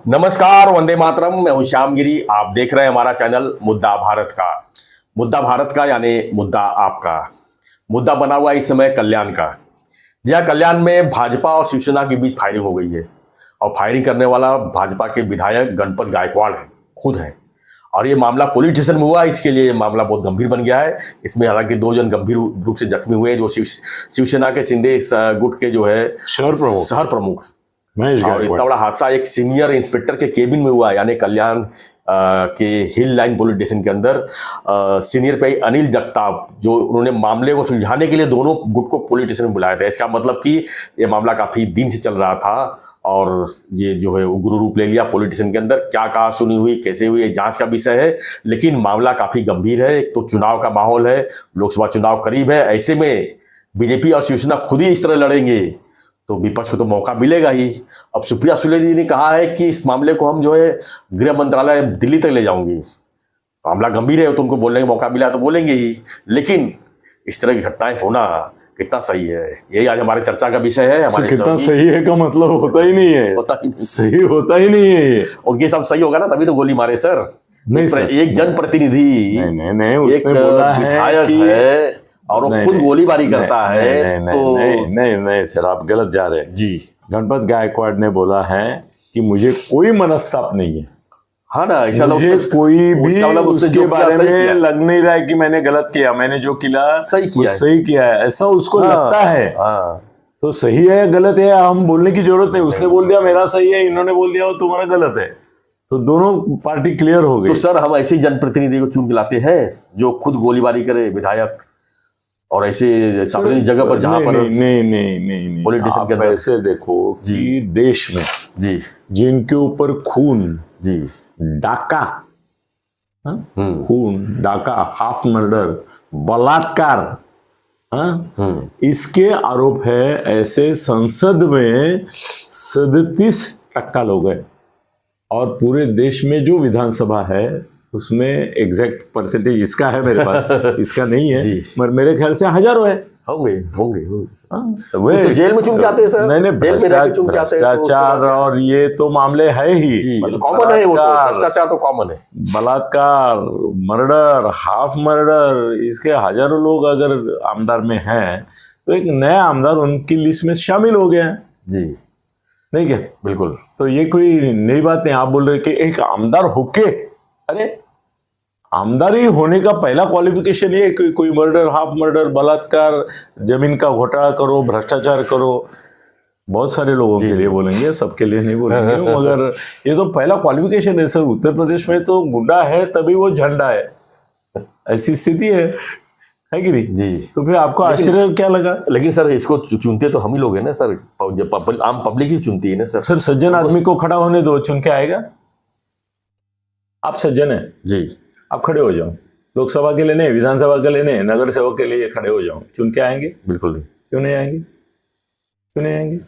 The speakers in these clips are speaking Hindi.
नमस्कार, वंदे मातरम। मैं हूं श्यामगिरी। आप देख रहे हैं हमारा चैनल मुद्दा भारत का। मुद्दा भारत का यानी मुद्दा आपका। मुद्दा बना हुआ इस समय कल्याण का। यह कल्याण में भाजपा और शिवसेना के बीच फायरिंग हो गई है और फायरिंग करने वाला भाजपा के विधायक गणपत गायकवाड़ है, खुद है। और ये मामला पुलिस स्टेशन में हुआ, इसके लिए ये मामला बहुत गंभीर बन गया है। इसमें हालांकि 2 जन गंभीर रूप से जख्मी हुए, जो शिवसेना के शिंदे गुट के जो है शहर प्रमुख महेश। और इतना बड़ा हादसा एक सीनियर इंस्पेक्टर के केबिन में हुआ, यानी कल्याण के हिल लाइन पुलिस स्टेशन के अंदर सीनियर पे अनिल जगताप, जो उन्होंने मामले को सुलझाने के लिए दोनों गुट को पुलिस स्टेशन में बुलाया था। इसका मतलब कि ये मामला काफी दिन से चल रहा था और ये जो है उग्र रूप ले लिया पुलिस स्टेशन के अंदर। क्या कहा सुनी हुई, कैसे हुई, जांच का विषय है, लेकिन मामला काफी गंभीर है। एक तो चुनाव का माहौल है, लोकसभा चुनाव करीब है, ऐसे में बीजेपी और शिवसेना खुद ही इस तरह लड़ेंगे तो विपक्ष को तो मौका मिलेगा ही। अब सुप्रिया सुले जी ने कहा है कि इस मामले को हम जो है गृह मंत्रालय दिल्ली तक ले जाऊंगी। मामला गंभीर है तो उनको बोलने का मौका मिला तो बोलेंगे ही, लेकिन इस तरह की घटनाएं होना कितना सही है, यही आज हमारे चर्चा का विषय है। हमारे कितना सही है का मतलब होता ही नहीं है, सही होता ही नहीं है ये। उनके सब सही होगा ना, तभी तो गोली मारे सर। नहीं सर, एक जनप्रतिनिधि एक विधायक है और वो खुद गोलीबारी करता है। नहीं सर, आप गलत जा रहे हैं जी। गणपत गायकवाड़ ने बोला है कि मुझे कोई मनस्ताप नहीं है। हाँ ना, ऐसा मुझे कोई भी उसके बारे में लग नहीं रहा है कि मैंने गलत किया, मैंने जो किया सही किया है, ऐसा उसको लगता है। तो सही है गलत है हम बोलने की जरूरत नहीं। उसने बोल दिया मेरा सही है, इन्होंने बोल दिया वो तुम्हारा गलत है, तो दोनों पार्टी क्लियर हो गई। तो सर हम ऐसे जनप्रतिनिधि को चुन के लाते हैं जो खुद गोलीबारी करे, विधायक, और ऐसे सार्वजनिक जगह पर जहां पर नहीं पॉलिटिशियन के अंदर। ऐसे देखो कि देश में जी जिनके ऊपर खून, जी, डाका, खून, डाका, हाफ मर्डर, बलात्कार, इसके आरोप है, ऐसे संसद में 37% लोग हैं। और पूरे देश में जो विधानसभा है उसमें एग्जैक्ट परसेंटेज इसका है मेरे पास, इसका नहीं है, मगर मेरे ख्याल से हजारों है। होंगे तो जेल में चुन के आते हैं सर। नहीं भ्रष्टाचार और ये तो मामले है ही, मतलब कॉमन है, वो तो भ्रष्टाचार तो कॉमन है। बलात्कार, मर्डर, हाफ मर्डर, इसके हजारों लोग अगर आमदार में हैं तो एक नया आमदार उनकी लिस्ट में शामिल हो गया है जी। नहीं क्या? बिल्कुल। तो ये कोई नई बात नहीं। आप बोल रहे कि एक आमदार होके, अरे आमदारी होने का पहला क्वालिफिकेशन ये कि कोई मर्डर, हाफ मर्डर, बलात्कार, जमीन का घोटाला करो, भ्रष्टाचार करो। बहुत सारे लोगों के लिए बोलेंगे, सबके लिए नहीं बोलेंगे, मगर ये तो पहला क्वालिफिकेशन है सर। उत्तर प्रदेश में तो गुंडा है तभी वो झंडा है, ऐसी स्थिति है कि नहीं जी? तो फिर आपको आश्चर्य क्या लगा? लेकिन सर इसको चुनते तो हम ही लोग हैं ना सर, आम पब्लिक ही चुनती है ना सर। सर सज्जन आदमी को खड़ा होने दो, चुन के आएगा। आप सज्जन है जी, आप खड़े हो जाओ। लोकसभा के लिए नहीं, विधानसभा के लिए नहीं, नगर सेवक के लिए खड़े हो जाओ, चुन के आएंगे? बिल्कुल नहीं। क्यों नहीं आएंगे? क्यों नहीं आएंगे?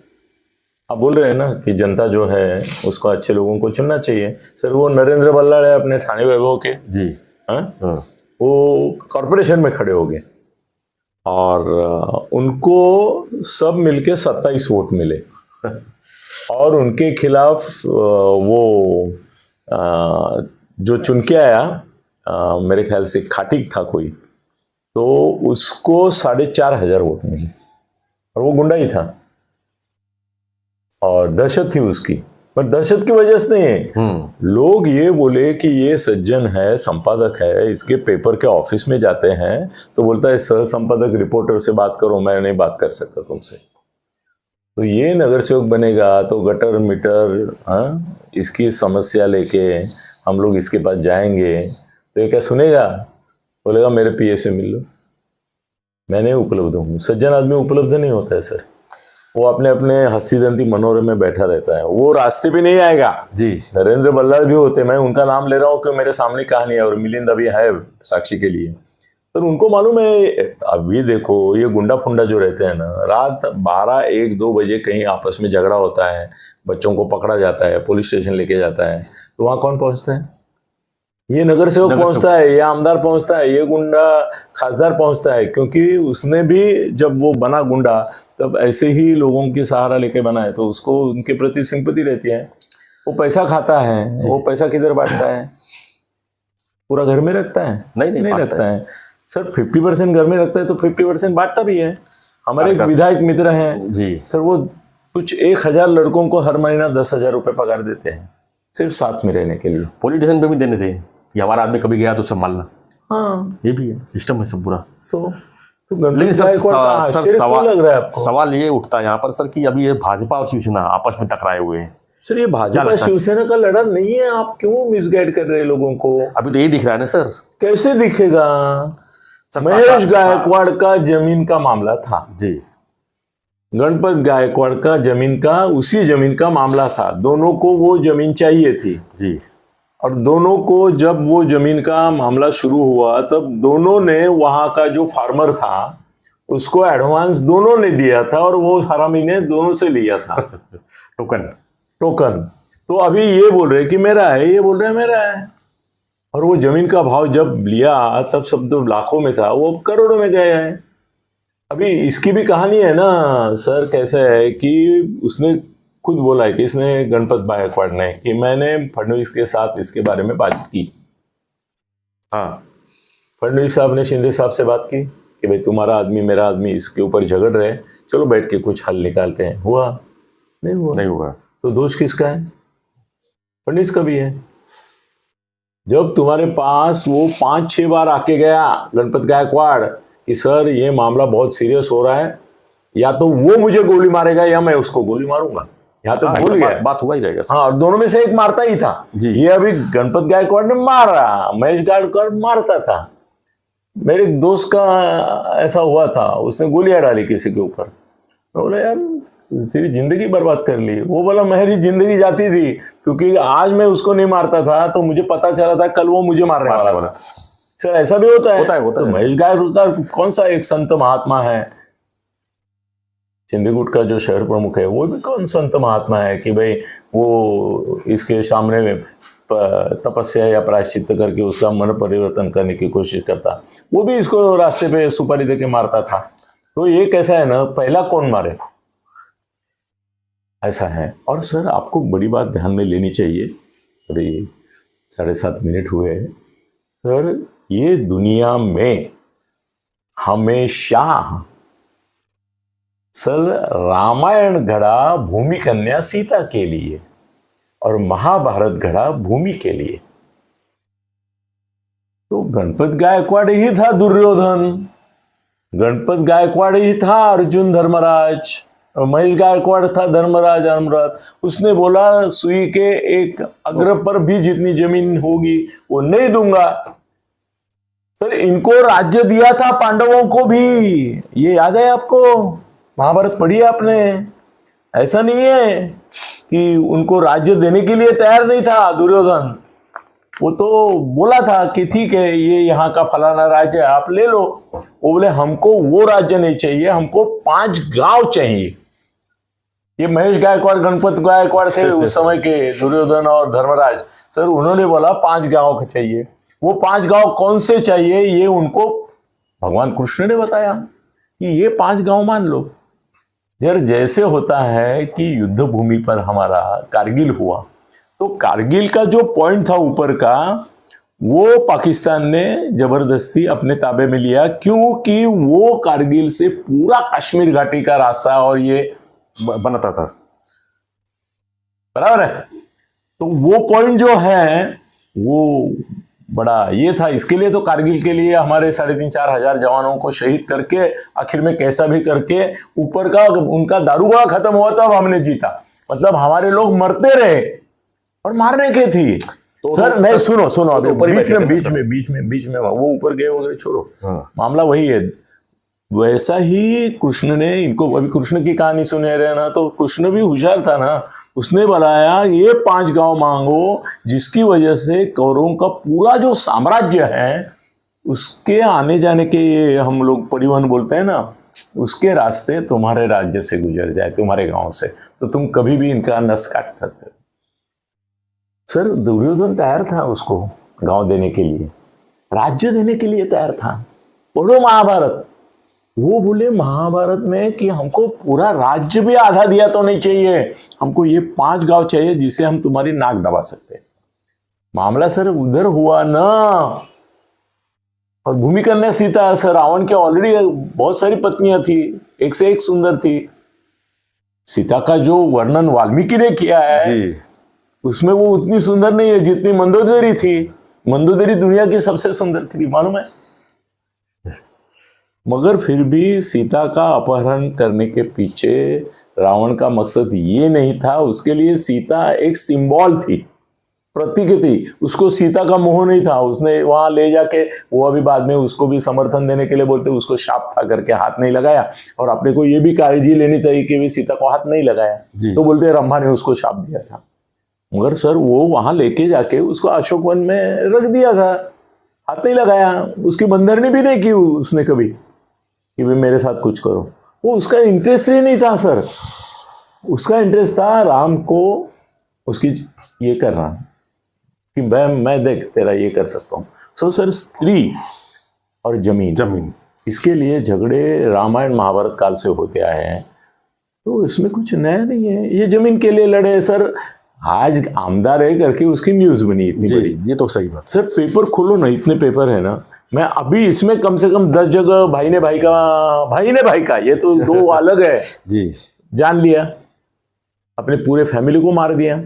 आप बोल रहे हैं ना कि जनता जो है उसको अच्छे लोगों को चुनना चाहिए। सर वो नरेंद्र बल्लाड़ है अपने ठाणे वैभव के जी, वो कॉरपोरेशन में खड़े हो गए और उनको सब मिलके 27 वोट मिले और उनके खिलाफ वो जो चुन के आया, मेरे ख्याल से खाटिक था कोई, तो उसको 4,500 वोट मिले और वो गुंडा ही था और दहशत थी उसकी। पर दहशत की वजह से नहीं है, लोग ये बोले कि ये सज्जन है, संपादक है, इसके पेपर के ऑफिस में जाते हैं तो बोलता है सह संपादक रिपोर्टर से बात करो, मैं नहीं बात कर सकता तुमसे। तो ये नगर सेवक बनेगा तो गटर मीटर, इसकी समस्या लेके हम लोग इसके पास जाएंगे तो ये क्या सुनेगा? बोलेगा मेरे पीए से मिल लो, मैं नहीं उपलब्ध हूँ। सज्जन आदमी उपलब्ध नहीं होता है सर, वो अपने अपने हस्तिदंती मनोरम में बैठा रहता है, वो रास्ते पे नहीं आएगा जी। नरेंद्र बल्लाड़ भी होते, मैं उनका नाम ले रहा हूँ क्योंकि मेरे सामने कहानी है और मिलिंद अभी है साक्षी के लिए, तो उनको मालूम है। अभी देखो ये गुंडा फुंडा जो रहते हैं ना, रात 12-1-2 बजे कहीं आपस में झगड़ा होता है, बच्चों को पकड़ा जाता है, पुलिस स्टेशन लेके जाता है, तो वहाँ कौन पहुंचता है? ये नगर सेवक पहुंचता है, ये आमदार पहुंचता है, ये गुंडा खासदार पहुंचता है, क्योंकि उसने भी जब वो बना गुंडा तब ऐसे ही लोगों की सहारा लेके बना है, तो उसको उनके प्रति सिंपैथी रहती है। वो पैसा खाता है, वो पैसा किधर बांटता है? पूरा घर में रखता है? नहीं रखता है सर। 50% घर में रखता है तो 50% बांटता भी है। हमारे एक विधायक मित्र हैं जी सर, वो कुछ 1000 लड़कों को हर महीना 10,000 रुपए पगार देते हैं सिर्फ साथ में रहने के लिए। पॉलिटिशियन पे भी देने थे कि हमारा आदमी कभी गया तो संभालना। हाँ, ये भी है, सिस्टम है सब पूरा। तो लेकिन सर सवाल लग रहा है आपको? सवाल ये उठता है यहाँ पर सर कि अभी ये भाजपा और शिवसेना आपस में टकराए हुए हैं। सर ये भाजपा शिवसेना का लड़ा नहीं है, आप क्यों मिसगाइड कर रहे हैं लोगों को? अभी तो यही दिख रहा है ना सर। कैसे दिखेगा? महेश गायकवाड़ का जमीन का मामला था जी, गणपत गायकवाड़ का जमीन का, उसी जमीन का मामला था। दोनों को वो जमीन चाहिए थी जी, और दोनों को जब वो जमीन का मामला शुरू हुआ तब दोनों ने, वहां का जो फार्मर था उसको एडवांस दोनों ने दिया था और वो हरामी ने दोनों से लिया था टोकन। तो अभी ये बोल रहे कि मेरा है, ये बोल रहे मेरा है। और वो जमीन का भाव जब लिया तब सब तो लाखों में था, वो करोड़ों में गया है। अभी इसकी भी कहानी है ना सर। कैसे है कि उसने खुद बोला है कि इसने, गणपत गायकवाड़ ने, कि मैंने फडणवीस के साथ इसके बारे में बात की। हाँ, फडणवीस साहब ने शिंदे साहब से बात की कि भाई तुम्हारा आदमी मेरा आदमी इसके ऊपर झगड़ रहे, चलो बैठ के कुछ हल निकालते हैं। हुआ? नहीं हुआ। तो दोष किसका है? फडणवीस का भी है। जब तुम्हारे पास वो 5-6 बार आके गया गणपत गायकवाड़ कि सर ये मामला बहुत सीरियस हो रहा है, या तो वो मुझे गोली मारेगा या मैं उसको गोली मारूंगा, यहाँ तक भूल गया। बात हुआ ही रहेगा। हाँ, और दोनों में से एक मारता ही था जी। ये अभी गणपत गायकवाड़ ने मारा, महेश गायकवाड़ मारता था। मेरे एक दोस्त का ऐसा हुआ था, उसने गोलियां डाली किसी के ऊपर। मैं बोला यार तेरी जिंदगी बर्बाद कर ली। वो बोला मेरी जिंदगी जाती थी, क्योंकि आज मैं उसको नहीं मारता था तो मुझे पता चला था कल वो मुझे मारने वाला था। सर ऐसा भी होता है। तो महेश गायकवाड़ कौन सा एक संत महात्मा है? सिंधीगुट का जो शहर प्रमुख है वो भी कौन संत महात्मा है कि भाई वो इसके सामने में तपस्या या प्रायश्चित करके उसका मन परिवर्तन करने की कोशिश करता। वो भी इसको रास्ते पे सुपारी देके मारता था। तो ये कैसा है ना, पहला कौन मारे, ऐसा है। और सर आपको बड़ी बात ध्यान में लेनी चाहिए, अभी 7:30 मिनट हुए हैं सर। ये दुनिया में हमेशा सर रामायण घड़ा भूमि कन्या सीता के लिए और महाभारत घड़ा भूमि के लिए। तो गणपत गायकवाड़ ही था दुर्योधन, गणपत गायकवाड़ ही था अर्जुन धर्मराज, और महेश गायकवाड़ था धर्मराज अमृत। उसने बोला सुई के एक अग्र पर भी जितनी जमीन होगी वो नहीं दूंगा। सर इनको राज्य दिया था पांडवों को भी, ये याद है आपको? महाभारत पढ़ी है आपने? ऐसा नहीं है कि उनको राज्य देने के लिए तैयार नहीं था दुर्योधन। वो तो बोला था कि ठीक है ये यहाँ का फलाना राज्य है आप ले लो। वो बोले हमको वो राज्य नहीं चाहिए, हमको 5 गांव चाहिए। ये महेश गायकवाड़ गणपत गायकवाड़ थे उस समय के, दुर्योधन और धर्मराज। सर उन्होंने बोला 5 गांव का चाहिए। वो 5 गांव कौन से चाहिए ये उनको भगवान कृष्ण ने बताया कि ये 5 गांव मान लो। यार जैसे होता है कि युद्ध भूमि पर हमारा कारगिल हुआ, तो कारगिल का जो पॉइंट था ऊपर का वो पाकिस्तान ने जबरदस्ती अपने ताबे में लिया, क्योंकि वो कारगिल से पूरा कश्मीर घाटी का रास्ता और ये बनाता था, बराबर है। तो वो पॉइंट जो है वो बड़ा ये था। इसके लिए तो कारगिल के लिए हमारे 3,500-4 हजार जवानों को शहीद करके आखिर में कैसा भी करके ऊपर का उनका दारूगोला खत्म हुआ तब हमने जीता। मतलब हमारे लोग मरते रहे और मारने के थी। तो सर नहीं, सुनो अभी बीच में वो ऊपर गए वगैरह छोड़ो। मामला वही है। वैसा ही कृष्ण ने इनको, अभी कृष्ण की कहानी सुने रहे ना, तो कृष्ण भी होशियार था ना। उसने बताया ये 5 गांव मांगो जिसकी वजह से कौरवों का पूरा जो साम्राज्य है उसके आने जाने के, ये हम लोग परिवहन बोलते हैं ना, उसके रास्ते तुम्हारे राज्य से गुजर जाए, तुम्हारे गांव से, तो तुम कभी भी इनका नस काट सकते हो। सर दुर्योधन तैयार था उसको गांव देने के लिए, राज्य देने के लिए तैयार था। पढ़ो महाभारत। वो बोले महाभारत में कि हमको पूरा राज्य भी आधा दिया तो नहीं चाहिए, हमको ये 5 गांव चाहिए जिससे हम तुम्हारी नाक दबा सकते हैं। मामला सर उधर हुआ ना। और भूमि कन्या सीता सर, रावण के ऑलरेडी बहुत सारी पत्नियां थी, एक से एक सुंदर थी। सीता का जो वर्णन वाल्मीकि ने किया है जी उसमें वो उतनी सुंदर नहीं है जितनी मंदोदरी थी। मंदोदरी दुनिया की सबसे सुंदर थी, मालूम है। मगर फिर भी सीता का अपहरण करने के पीछे रावण का मकसद ये नहीं था। उसके लिए सीता एक सिंबल थी, प्रतीक थी। उसको सीता का मोह नहीं था। उसने वहां ले जाके, वो अभी बाद में उसको भी समर्थन देने के लिए बोलते, उसको शाप था करके हाथ नहीं लगाया। और अपने को ये भी काळजी लेनी चाहिए कि वे सीता को हाथ नहीं लगाया, तो बोलते रंभा ने उसको शाप दिया था। मगर सर वो वहां लेके जाके उसको अशोक वन में रख दिया था, हाथ नहीं लगाया। उसकी बंदरनी भी नहीं की उसने कभी कि भाई मेरे साथ कुछ करो। वो उसका इंटरेस्ट ही नहीं था सर। उसका इंटरेस्ट था राम को उसकी ये करना कि मैं देख तेरा ये कर सकता हूँ। सो सर स्त्री और जमीन इसके लिए झगड़े रामायण महाभारत काल से होते आए हैं, तो इसमें कुछ नया नहीं है। ये जमीन के लिए लड़े सर। आज आमदार है करके उसकी न्यूज बनी इतनी बड़ी। ये तो सही बात। सर पेपर खोलो ना, इतने पेपर है ना। मैं अभी इसमें कम से कम 10 जगह भाई ने भाई का, ये तो 2 अलग है जी, जान लिया, अपने पूरे फैमिली को मार दिया।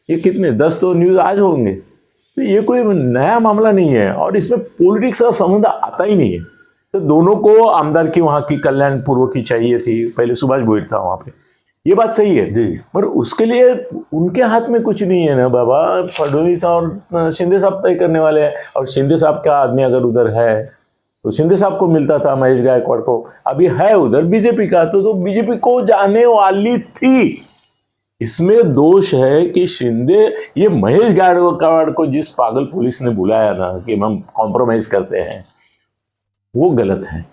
ये कितने 10 तो न्यूज आज होंगे। तो ये कोई नया मामला नहीं है और इसमें पॉलिटिक्स का संबंध आता ही नहीं है। तो दोनों को आमदार की वहां की कल्याण पूर्व की चाहिए थी। पहले सुभाष भोईर था वहां पे, ये बात सही है जी। पर उसके लिए उनके हाथ में कुछ नहीं है ना बाबा। फडणवीस और शिंदे साहब तय करने वाले हैं। और शिंदे साहब का आदमी अगर उधर है तो शिंदे साहब को मिलता था, महेश गायकवाड़ को। अभी है उधर बीजेपी का, तो बीजेपी को जाने वाली थी। इसमें दोष है कि शिंदे, ये महेश गायकवाड़ को जिस पागल पुलिस ने बुलाया ना कि हम कॉम्प्रोमाइज करते हैं, वो गलत है।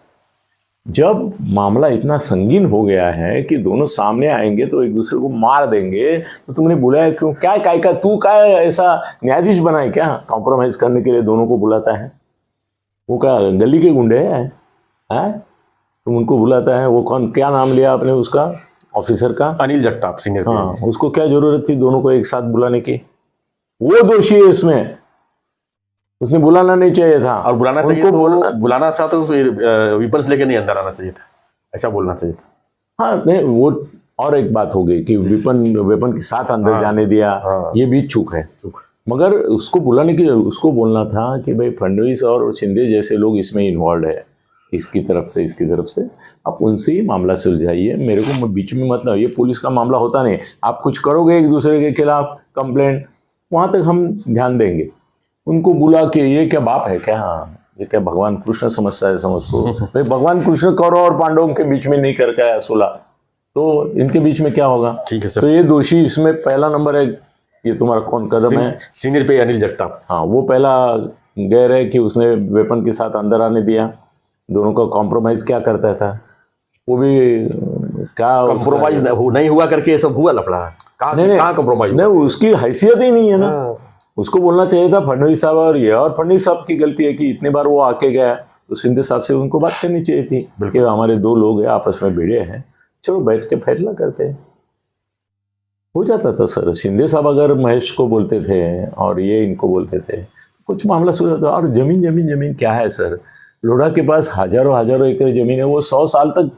जब मामला इतना संगीन हो गया है कि दोनों सामने आएंगे तो एक दूसरे को मार देंगे, तो तुमने बुलाया क्यों? क्या का तू क्या ऐसा न्यायाधीश बनाए क्या कॉम्प्रोमाइज करने के लिए दोनों को बुलाता है? वो क्या गली के गुंडे हैं? तुम उनको बुलाता है? वो कौन, क्या नाम लिया आपने उसका ऑफिसर का? अनिल जगताप सीनियर। हाँ, उसको क्या जरूरत थी दोनों को एक साथ बुलाने की? वो दोषी है इसमें, उसने बुलाना नहीं चाहिए था। और बुलाना चाहिए तो बुलाना था तो फिर वेपन्स लेके नहीं अंदर आना चाहिए था, ऐसा बोलना चाहिए था। हाँ नहीं, वो और एक बात हो गई कि वेपन के साथ अंदर जाने दिया, ये भी चूक है। मगर उसको बुलाने की, उसको बोलना था कि भाई फडणवीस और शिंदे जैसे लोग इसमें इन्वॉल्व है, इसकी तरफ से आप उनसे ही मामला सुलझाइए, मेरे को बीच में मतलब। ये पुलिस का मामला होता नहीं, आप कुछ करोगे एक दूसरे के खिलाफ कंप्लेंट, वहाँ तक हम ध्यान देंगे। उनको बुला के ये क्या बाप है क्या? ये क्या भगवान कृष्ण समझता है? समझ को भाई भगवान कृष्ण कौरव और पांडवों के बीच में नहीं कर गया सुलह, तो इनके बीच में क्या होगा? ठीक है सर। तो ये दोषी इसमें पहला नंबर है। ये तुम्हारा कौन कदम है? सीनियर पे अनिल जगताप। हाँ, वो पहला गैर है कि उसने वेपन के साथ अंदर आने दिया। दोनों का कॉम्प्रोमाइज क्या करता था? वो भी क्या कॉम्प्रोमाइज नहीं हुआ करके सब हुआ लफड़ा। कहाँ कॉम्प्रोमाइज? नहीं, उसकी हैसियत ही नहीं है ना। उसको बोलना चाहिए था फडणवीस साहब, और ये और फडणवीस साहब की गलती है कि इतने बार वो आके गया, तो शिंदे साहब से उनको बात करनी चाहिए थी कि हमारे 2 लोग हैं आपस में भिड़े हैं, चलो बैठ के फैसला करते हैं, हो जाता था सर। शिंदे साहब अगर महेश को बोलते थे और ये इनको बोलते थे, कुछ मामला सुलझा था। और जमीन क्या है सर? लोढ़ा के पास हजारों एकड़ जमीन है, वो 100 साल तक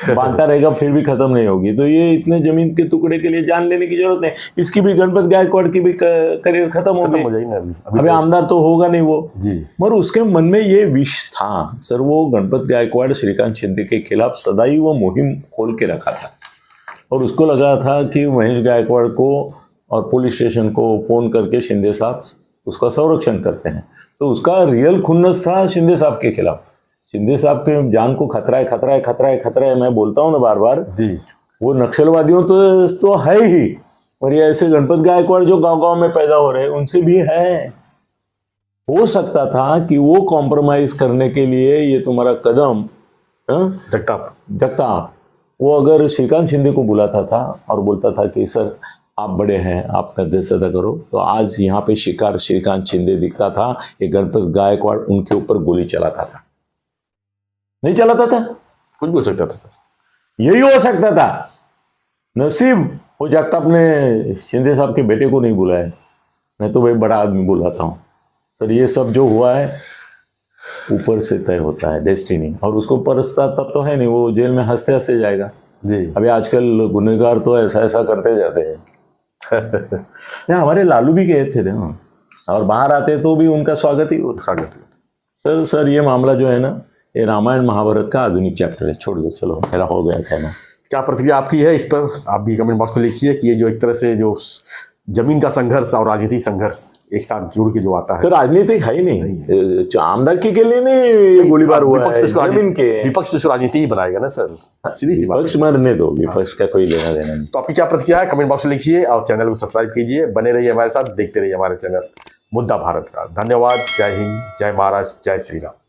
बांटता रहेगा फिर भी खत्म नहीं होगी। तो ये इतने जमीन के टुकड़े के लिए जान लेने की जरूरत नहीं। इसकी भी गणपत गायकवाड़ की भी करियर खत्म हो गई। अभी आमदार तो होगा नहीं वो जी। मगर उसके मन में ये विष था सर। वो गणपत गायकवाड़ श्रीकांत शिंदे के खिलाफ सदैव वो मुहिम खोल के रखा था, और उसको लगा था कि महेश गायकवाड़ को और पुलिस स्टेशन को फोन करके शिंदे साहब उसका संरक्षण करते हैं। तो उसका रियल खुन्नस था शिंदे साहब के खिलाफ। शिंदे साहब के जान को खतरा है, मैं बोलता हूँ ना बार बार जी। वो नक्सलवादियों तो है ही, और ये ऐसे गणपत गायकवाड़ जो गांव में पैदा हो रहे हैं उनसे भी है। हो सकता था कि वो कॉम्प्रोमाइज करने के लिए ये तुम्हारा कदम जगताप वो अगर श्रीकांत शिंदे को बुलाता था और बोलता था कि सर आप बड़े हैं, आप मध्यस्थता करो, तो आज यहाँ पे शिकार श्रीकांत शिंदे दिखता था, ये गणपत गायकवाड़ उनके ऊपर गोली चलाता था, नहीं चलाता था? कुछ भी हो सकता था सर। यही हो सकता था। नसीब वो जगताप ने शिंदे साहब के बेटे को नहीं बुलाया, मैं तो भाई बड़ा आदमी बुलाता हूँ। सर ये सब जो हुआ है ऊपर से तय होता है, डेस्टिनी, और उसको पश्चाताप तो है नहीं, वो जेल में हंसते हंसते जाएगा। जी अभी आजकल गुनहगार तो ऐसा ऐसा करते जाते हैं। यहाँ हमारे लालू भी गए थे ना, और बाहर आते तो भी उनका स्वागत ही होता। स्वागत। सर ये मामला जो है ना, ये रामायण महाभारत का आधुनिक चैप्टर है, छोड़ दो, चलो मेरा हो गया कहना। क्या प्रतिक्रिया आपकी है इस पर, आप भी कमेंट बॉक्स में लिखिए कि ये जो एक तरह से जो जमीन का संघर्ष और राजनीतिक संघर्ष एक साथ जुड़ के जो आता है। तो राजनीतिक है ही नहीं, आमदनी के लिए नहीं गोलीबार हुआ है, जमीन के। विपक्ष तो इसको राजनीति ही बनाएगा ना सर, सीधी सी बात। विपक्ष मरने दो, विपक्ष का कोई लेना देना नहीं। तो आपकी क्या प्रतिक्रिया है कमेंट बॉक्स में लिखिए, और चैनल को सब्सक्राइब कीजिए, बने रहिए हमारे साथ, देखते रहिए हमारे चैनल मुद्दा भारत का। धन्यवाद। जय हिंद, जय महाराष्ट्र, जय श्री राम।